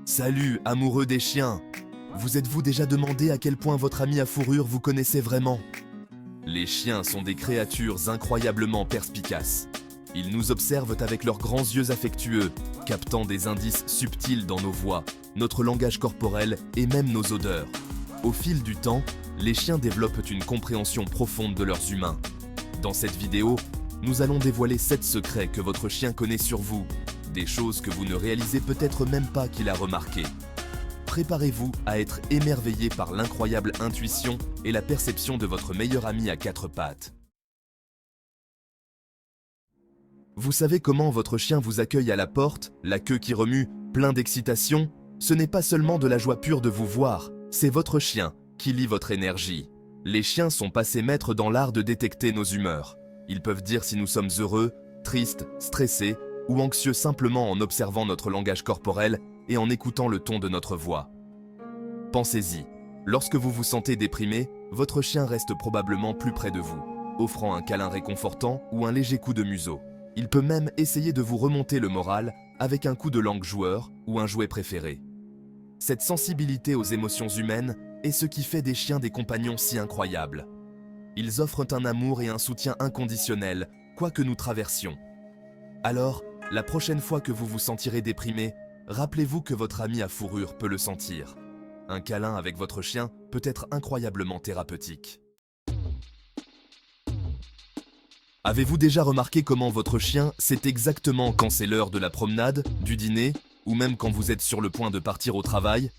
Salut, amoureux des chiens! Vous êtes-vous déjà demandé à quel point votre ami à fourrure vous connaissez vraiment? Les chiens sont des créatures incroyablement perspicaces. Ils nous observent avec leurs grands yeux affectueux, captant des indices subtils dans nos voix, notre langage corporel et même nos odeurs. Au fil du temps, les chiens développent une compréhension profonde de leurs humains. Dans cette vidéo, nous allons dévoiler 7 secrets que votre chien connaît sur vous, des choses que vous ne réalisez peut-être même pas qu'il a remarquées. Préparez-vous à être émerveillé par l'incroyable intuition et la perception de votre meilleur ami à 4 pattes. Vous savez comment votre chien vous accueille à la porte, la queue qui remue, plein d'excitation? Ce n'est pas seulement de la joie pure de vous voir, c'est votre chien qui lit votre énergie. Les chiens sont passés maîtres dans l'art de détecter nos humeurs. Ils peuvent dire si nous sommes heureux, tristes, stressés ou anxieux simplement en observant notre langage corporel et en écoutant le ton de notre voix. Pensez-y, lorsque vous vous sentez déprimé, votre chien reste probablement plus près de vous, offrant un câlin réconfortant ou un léger coup de museau. Il peut même essayer de vous remonter le moral avec un coup de langue joueur ou un jouet préféré. Cette sensibilité aux émotions humaines est ce qui fait des chiens des compagnons si incroyables. Ils offrent un amour et un soutien inconditionnel, quoi que nous traversions. Alors, la prochaine fois que vous vous sentirez déprimé, rappelez-vous que votre ami à fourrure peut le sentir. Un câlin avec votre chien peut être incroyablement thérapeutique. Avez-vous déjà remarqué comment votre chien sait exactement quand c'est l'heure de la promenade, du dîner, ou même quand vous êtes sur le point de partir au travail?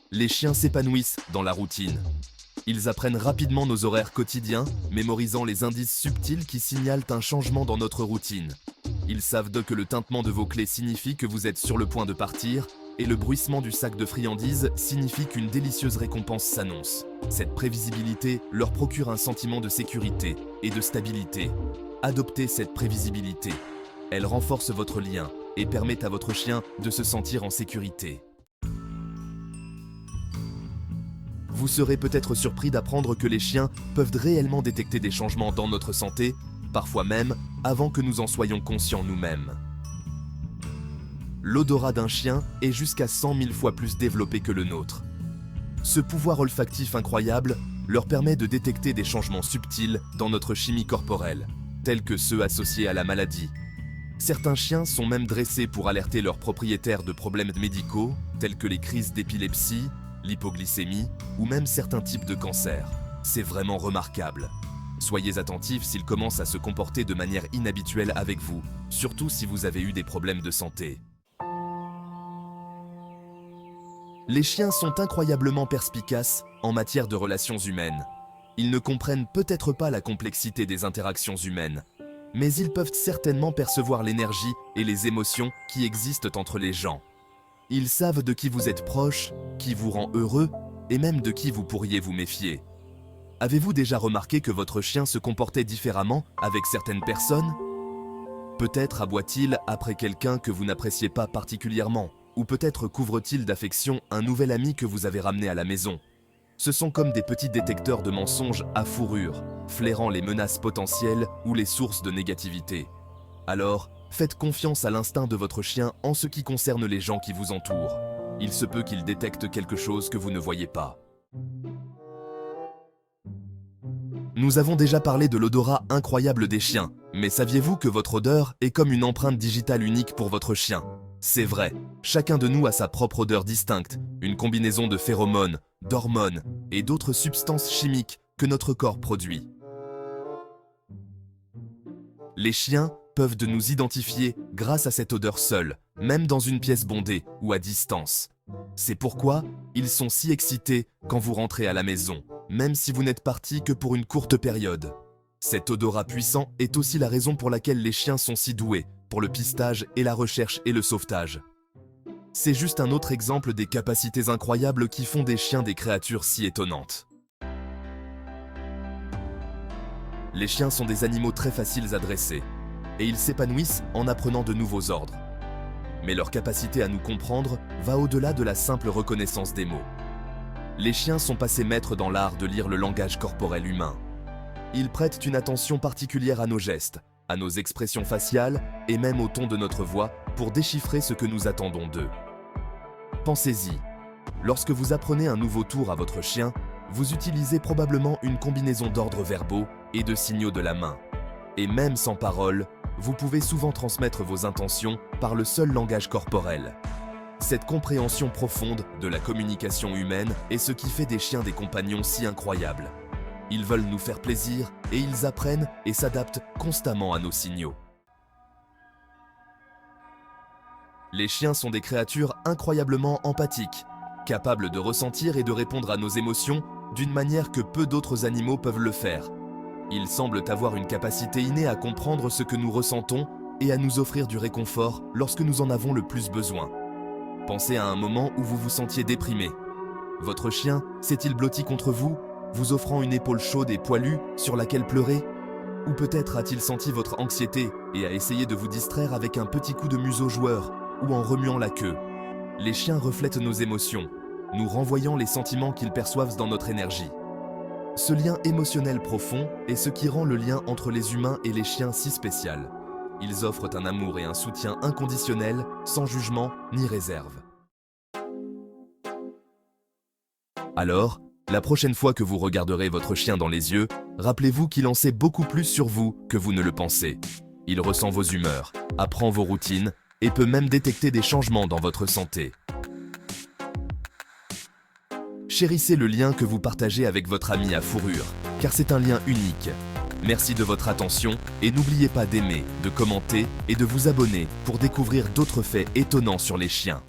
Les chiens s'épanouissent dans la routine. Ils apprennent rapidement nos horaires quotidiens, mémorisant les indices subtils qui signalent un changement dans notre routine. Ils savent que le tintement de vos clés signifie que vous êtes sur le point de partir, et le bruissement du sac de friandises signifie qu'une délicieuse récompense s'annonce. Cette prévisibilité leur procure un sentiment de sécurité et de stabilité. Adoptez cette prévisibilité. Elle renforce votre lien et permet à votre chien de se sentir en sécurité. Vous serez peut-être surpris d'apprendre que les chiens peuvent réellement détecter des changements dans notre santé, parfois même avant que nous en soyons conscients nous-mêmes. L'odorat d'un chien est jusqu'à 100 000 fois plus développé que le nôtre. Ce pouvoir olfactif incroyable leur permet de détecter des changements subtils dans notre chimie corporelle, tels que ceux associés à la maladie. Certains chiens sont même dressés pour alerter leurs propriétaires de problèmes médicaux, tels que les crises d'épilepsie, l'hypoglycémie ou même certains types de cancers. C'est vraiment remarquable. Soyez attentifs s'ils commencent à se comporter de manière inhabituelle avec vous, surtout si vous avez eu des problèmes de santé. Les chiens sont incroyablement perspicaces en matière de relations humaines. Ils ne comprennent peut-être pas la complexité des interactions humaines, mais ils peuvent certainement percevoir l'énergie et les émotions qui existent entre les gens. Ils savent de qui vous êtes proche, qui vous rend heureux, et même de qui vous pourriez vous méfier. Avez-vous déjà remarqué que votre chien se comportait différemment avec certaines personnes? Peut-être aboie-t-il après quelqu'un que vous n'appréciez pas particulièrement, ou peut-être couvre-t-il d'affection un nouvel ami que vous avez ramené à la maison. Ce sont comme des petits détecteurs de mensonges à fourrure, flairant les menaces potentielles ou les sources de négativité. Alors, faites confiance à l'instinct de votre chien en ce qui concerne les gens qui vous entourent. Il se peut qu'il détecte quelque chose que vous ne voyez pas. Nous avons déjà parlé de l'odorat incroyable des chiens, mais saviez-vous que votre odeur est comme une empreinte digitale unique pour votre chien? C'est vrai, chacun de nous a sa propre odeur distincte, une combinaison de phéromones, d'hormones et d'autres substances chimiques que notre corps produit. Les chiens peuvent nous identifier grâce à cette odeur seule, même dans une pièce bondée ou à distance. C'est pourquoi ils sont si excités quand vous rentrez à la maison, même si vous n'êtes parti que pour une courte période. Cet odorat puissant est aussi la raison pour laquelle les chiens sont si doués pour le pistage et la recherche et le sauvetage. C'est juste un autre exemple des capacités incroyables qui font des chiens des créatures si étonnantes. Les chiens sont des animaux très faciles à dresser, et ils s'épanouissent en apprenant de nouveaux ordres. Mais leur capacité à nous comprendre va au-delà de la simple reconnaissance des mots. Les chiens sont passés maîtres dans l'art de lire le langage corporel humain. Ils prêtent une attention particulière à nos gestes, à nos expressions faciales et même au ton de notre voix pour déchiffrer ce que nous attendons d'eux. Pensez-y. Lorsque vous apprenez un nouveau tour à votre chien, vous utilisez probablement une combinaison d'ordres verbaux et de signaux de la main. Et même sans parole, vous pouvez souvent transmettre vos intentions par le seul langage corporel. Cette compréhension profonde de la communication humaine est ce qui fait des chiens des compagnons si incroyables. Ils veulent nous faire plaisir et ils apprennent et s'adaptent constamment à nos signaux. Les chiens sont des créatures incroyablement empathiques, capables de ressentir et de répondre à nos émotions d'une manière que peu d'autres animaux peuvent le faire. Ils semblent avoir une capacité innée à comprendre ce que nous ressentons et à nous offrir du réconfort lorsque nous en avons le plus besoin. Pensez à un moment où vous vous sentiez déprimé. Votre chien s'est-il blotti contre vous, vous offrant une épaule chaude et poilue sur laquelle pleurer? Ou peut-être a-t-il senti votre anxiété et a essayé de vous distraire avec un petit coup de museau joueur ou en remuant la queue? Les chiens reflètent nos émotions, nous renvoyant les sentiments qu'ils perçoivent dans notre énergie. Ce lien émotionnel profond est ce qui rend le lien entre les humains et les chiens si spécial. Ils offrent un amour et un soutien inconditionnel, sans jugement ni réserve. Alors, la prochaine fois que vous regarderez votre chien dans les yeux, rappelez-vous qu'il en sait beaucoup plus sur vous que vous ne le pensez. Il ressent vos humeurs, apprend vos routines et peut même détecter des changements dans votre santé. Chérissez le lien que vous partagez avec votre ami à fourrure, car c'est un lien unique. Merci de votre attention et n'oubliez pas d'aimer, de commenter et de vous abonner pour découvrir d'autres faits étonnants sur les chiens.